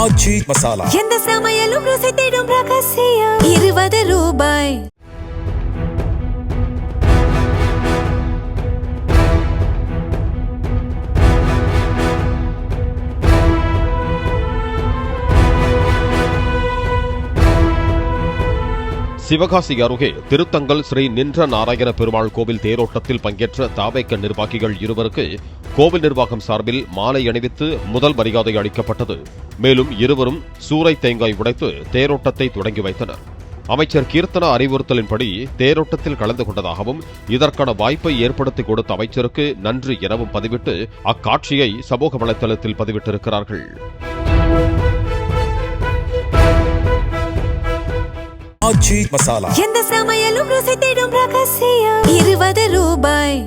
ஆச்சி மசாலா எந்த சமையலும் ருசி தேடும் ரகசியம் 20 ரூபாய். சிவகாசி அருகே திருத்தங்கல் ஸ்ரீ நின்ற நாராயண பெருமாள் கோவில் தேரோட்டத்தில் பங்கேற்ற தாவேக்க நிர்வாகிகள் இருவருக்கு கோவில் நிர்வாகம் சார்பில் மாலை அணிவித்து முதல் மரியாதை அளிக்கப்பட்டது. மேலும் இருவரும் சூறை தேங்காய் உடைத்து தேரோட்டத்தை தொடங்கி வைத்தனர். அமைச்சர் கீர்த்தனா அறிவுறுத்தலின்படி தேரோட்டத்தில் கலந்து கொண்டதாகவும் இதற்கான வாய்ப்பை ஏற்படுத்தி கொடுத்த அமைச்சருக்கு நன்றி எனவும் பதிவிட்டு அக்காட்சியை சமூக வலைதளத்தில் பதிவிட்டிருக்கிறார்கள். ஆச்சி மசாலா எந்த சமையலும் ருசி தேடும் ரகசியம் 20 ரூபாய்.